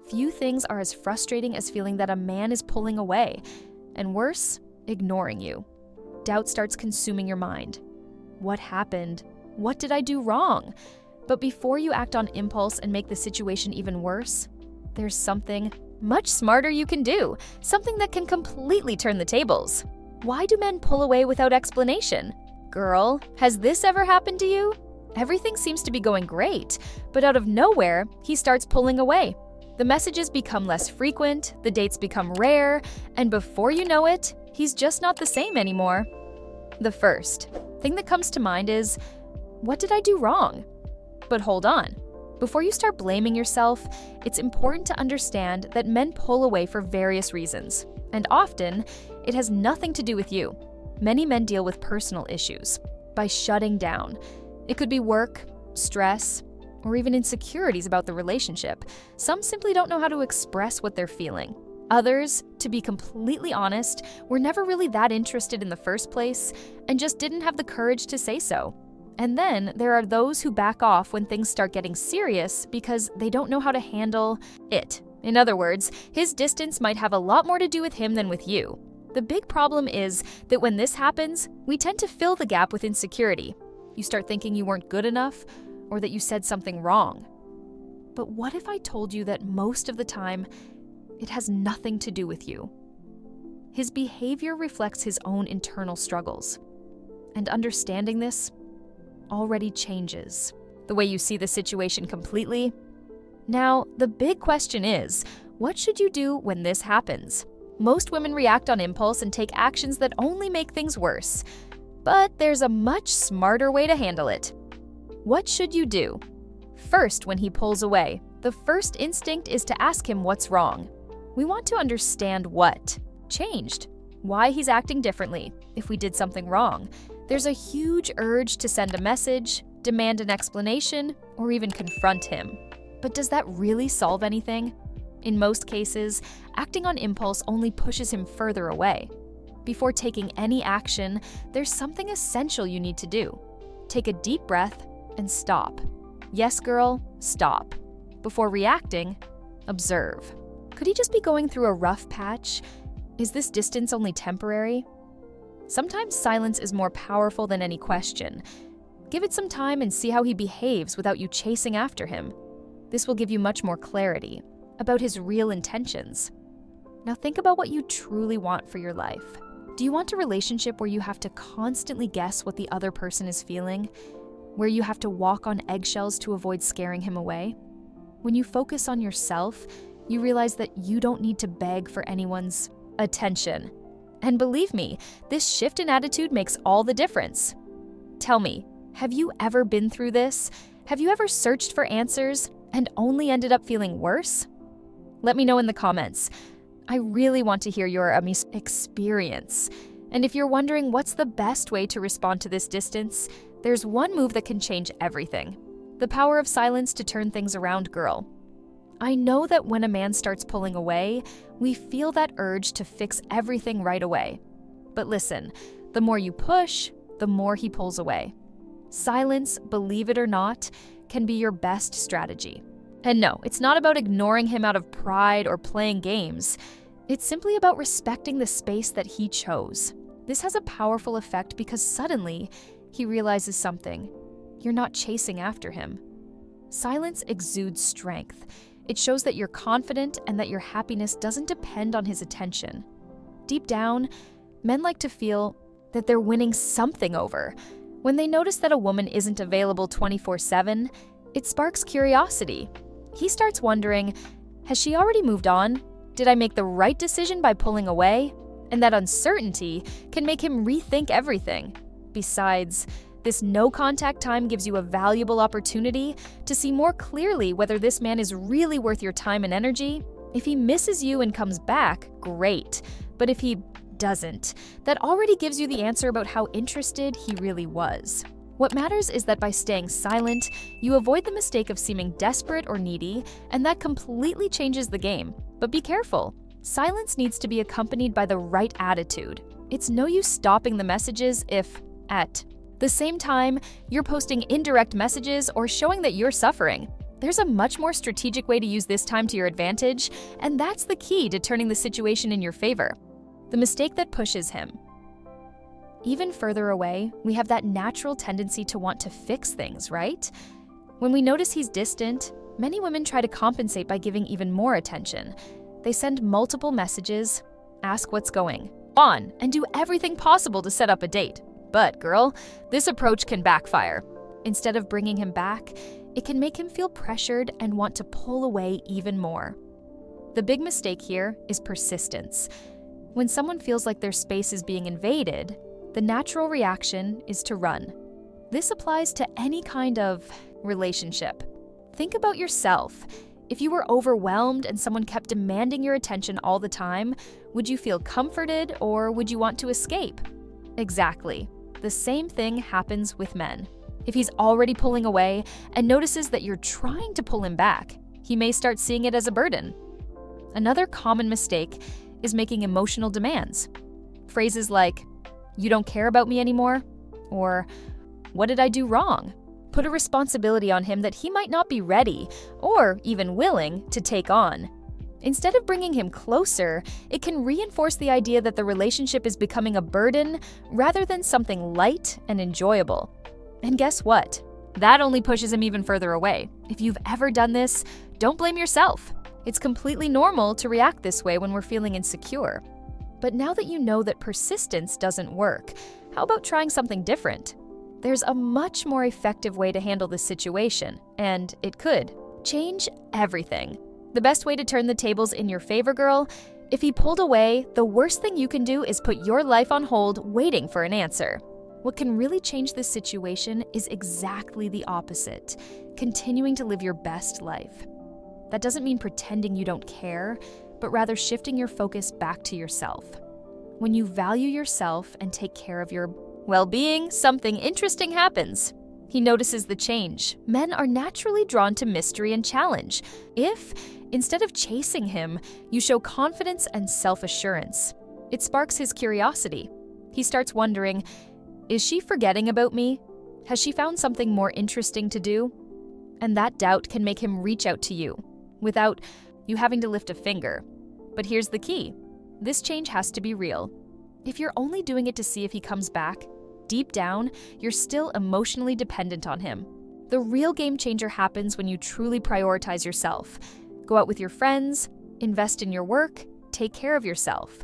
Few things are as frustrating as feeling that a man is pulling away, and worse, ignoring you. Doubt starts consuming your mind. What happened? What did I do wrong? But before you act on impulse and make the situation even worse, there's something much smarter you can do, something that can completely turn the tables. Why do men pull away without explanation? Girl, has this ever happened to you? Everything seems to be going great, but out of nowhere, he starts pulling away. The messages become less frequent, the dates become rare, and before you know it, he's just not the same anymore. The first thing that comes to mind is, what did I do wrong? But hold on. Before you start blaming yourself, it's important to understand that men pull away for various reasons, and often, it has nothing to do with you. Many men deal with personal issues by shutting down. It could be work, stress, or even insecurities about the relationship. Some simply don't know how to express what they're feeling. Others, to be completely honest, were never really that interested in the first place and just didn't have the courage to say so. And then there are those who back off when things start getting serious because they don't know how to handle it. In other words, his distance might have a lot more to do with him than with you. The big problem is that when this happens, we tend to fill the gap with insecurity. You start thinking you weren't good enough or that you said something wrong. But what if I told you that most of the time, it has nothing to do with you? His behavior reflects his own internal struggles. And understanding this already changes the way you see the situation completely. Now, the big question is, what should you do when this happens? Most women react on impulse and take actions that only make things worse. But there's a much smarter way to handle it. What should you do? First, when he pulls away, the first instinct is to ask him what's wrong. We want to understand what changed, why he's acting differently, if we did something wrong. There's a huge urge to send a message, demand an explanation, or even confront him. But does that really solve anything? In most cases, acting on impulse only pushes him further away. Before taking any action, there's something essential you need to do. Take a deep breath and stop. Yes, girl, stop. Before reacting, observe. Could he just be going through a rough patch? Is this distance only temporary? Sometimes silence is more powerful than any question. Give it some time and see how he behaves without you chasing after him. This will give you much more clarity about his real intentions. Now think about what you truly want for your life. Do you want a relationship where you have to constantly guess what the other person is feeling? Where you have to walk on eggshells to avoid scaring him away? When you focus on yourself, you realize that you don't need to beg for anyone's attention. And believe me, this shift in attitude makes all the difference. Tell me, have you ever been through this? Have you ever searched for answers and only ended up feeling worse? Let me know in the comments. I really want to hear your experience. And if you're wondering what's the best way to respond to this distance, there's one move that can change everything. The power of silence to turn things around, girl. I know that when a man starts pulling away, we feel that urge to fix everything right away. But listen, the more you push, the more he pulls away. Silence, believe it or not, can be your best strategy. And no, it's not about ignoring him out of pride or playing games. It's simply about respecting the space that he chose. This has a powerful effect because suddenly, he realizes something. You're not chasing after him. Silence exudes strength. It shows that you're confident and that your happiness doesn't depend on his attention. Deep down, men like to feel that they're winning something over. When they notice that a woman isn't available 24/7, it sparks curiosity. He starts wondering, has she already moved on? Did I make the right decision by pulling away? And that uncertainty can make him rethink everything. Besides, this no-contact time gives you a valuable opportunity to see more clearly whether this man is really worth your time and energy. If he misses you and comes back, great. But if he doesn't, that already gives you the answer about how interested he really was. What matters is that by staying silent, you avoid the mistake of seeming desperate or needy, and that completely changes the game. But be careful. Silence needs to be accompanied by the right attitude. It's no use stopping the messages if, at the same time, you're posting indirect messages or showing that you're suffering. There's a much more strategic way to use this time to your advantage, and that's the key to turning the situation in your favor. The mistake that pushes him. Even further away, we have that natural tendency to want to fix things, right? When we notice he's distant, many women try to compensate by giving even more attention. They send multiple messages, ask what's going on, and do everything possible to set up a date. But girl, this approach can backfire. Instead of bringing him back, it can make him feel pressured and want to pull away even more. The big mistake here is persistence. When someone feels like their space is being invaded, the natural reaction is to run. This applies to any kind of relationship. Think about yourself. If you were overwhelmed and someone kept demanding your attention all the time, would you feel comforted or would you want to escape? Exactly. The same thing happens with men. If he's already pulling away and notices that you're trying to pull him back, he may start seeing it as a burden. Another common mistake is making emotional demands. Phrases like, "You don't care about me anymore," or "What did I do wrong?" put a responsibility on him that he might not be ready or even willing to take on. Instead of bringing him closer, it can reinforce the idea that the relationship is becoming a burden rather than something light and enjoyable. And guess what? That only pushes him even further away. If you've ever done this, don't blame yourself. It's completely normal to react this way when we're feeling insecure. But now that you know that persistence doesn't work, how about trying something different? There's a much more effective way to handle this situation, and it could change everything. The best way to turn the tables in your favor, girl? If he pulled away, the worst thing you can do is put your life on hold waiting for an answer. What can really change this situation is exactly the opposite, continuing to live your best life. That doesn't mean pretending you don't care, but rather shifting your focus back to yourself. When you value yourself and take care of your well-being, something interesting happens. He notices the change. Men are naturally drawn to mystery and challenge. If, instead of chasing him, you show confidence and self-assurance, it sparks his curiosity. He starts wondering, is she forgetting about me? Has she found something more interesting to do? And that doubt can make him reach out to you without you having to lift a finger. But here's the key. This change has to be real. If you're only doing it to see if he comes back, deep down, you're still emotionally dependent on him. The real game changer happens when you truly prioritize yourself. Go out with your friends, invest in your work, take care of yourself.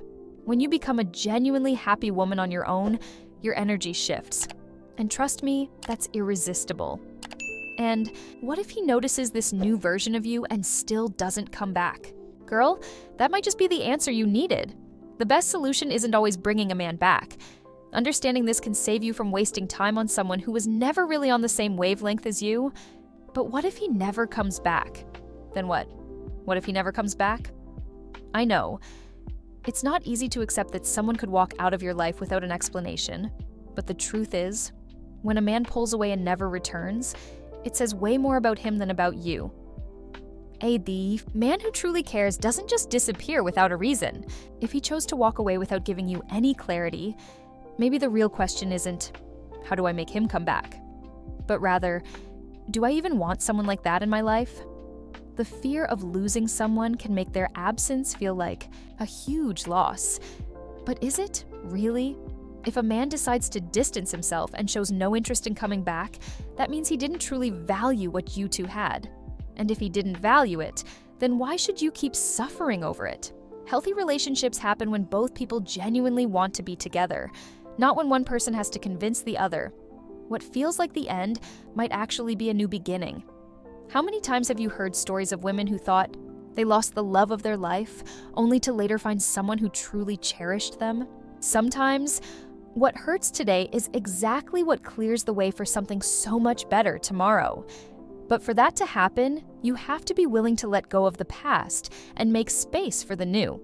When you become a genuinely happy woman on your own, your energy shifts. And trust me, that's irresistible. And what if he notices this new version of you and still doesn't come back? Girl, that might just be the answer you needed. The best solution isn't always bringing a man back. Understanding this can save you from wasting time on someone who was never really on the same wavelength as you. But what if he never comes back? Then what? What if he never comes back? I know. It's not easy to accept that someone could walk out of your life without an explanation. But the truth is, when a man pulls away and never returns, it says way more about him than about you. The man who truly cares doesn't just disappear without a reason. If he chose to walk away without giving you any clarity, maybe the real question isn't, how do I make him come back? But rather, do I even want someone like that in my life? The fear of losing someone can make their absence feel like a huge loss. But is it really? If a man decides to distance himself and shows no interest in coming back, that means he didn't truly value what you two had. And if he didn't value it, then why should you keep suffering over it? Healthy relationships happen when both people genuinely want to be together, not when one person has to convince the other. What feels like the end might actually be a new beginning. How many times have you heard stories of women who thought they lost the love of their life, only to later find someone who truly cherished them? Sometimes, what hurts today is exactly what clears the way for something so much better tomorrow. But for that to happen, you have to be willing to let go of the past and make space for the new.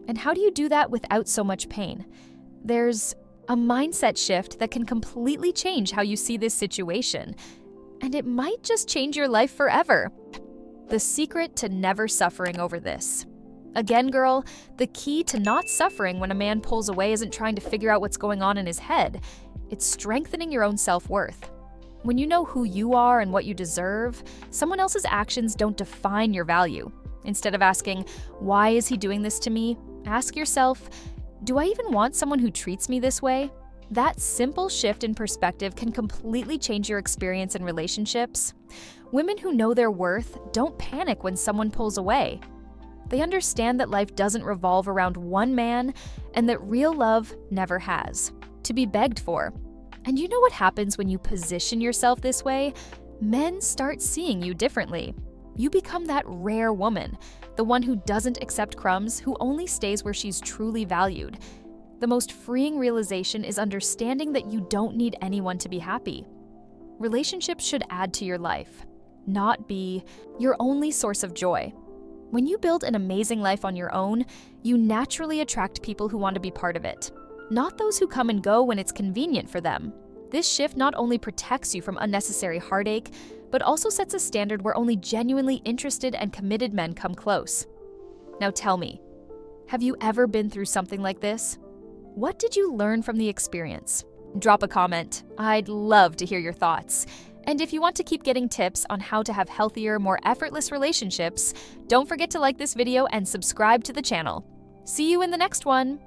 And how do you do that without so much pain? There's a mindset shift that can completely change how you see this situation. And it might just change your life forever. The secret to never suffering over this. Again, girl, the key to not suffering when a man pulls away isn't trying to figure out what's going on in his head. It's strengthening your own self-worth. When you know who you are and what you deserve, someone else's actions don't define your value. Instead of asking, "Why is he doing this to me?" ask yourself, "Do I even want someone who treats me this way?" That simple shift in perspective can completely change your experience in relationships. Women who know their worth don't panic when someone pulls away. They understand that life doesn't revolve around one man and that real love never has to be begged for. And you know what happens when you position yourself this way? Men start seeing you differently. You become that rare woman, the one who doesn't accept crumbs, who only stays where she's truly valued. The most freeing realization is understanding that you don't need anyone to be happy. Relationships should add to your life, not be your only source of joy. When you build an amazing life on your own, you naturally attract people who want to be part of it, not those who come and go when it's convenient for them. This shift not only protects you from unnecessary heartache, but also sets a standard where only genuinely interested and committed men come close. Now tell me, have you ever been through something like this? What did you learn from the experience? Drop a comment. I'd love to hear your thoughts. And if you want to keep getting tips on how to have healthier, more effortless relationships, don't forget to like this video and subscribe to the channel. See you in the next one!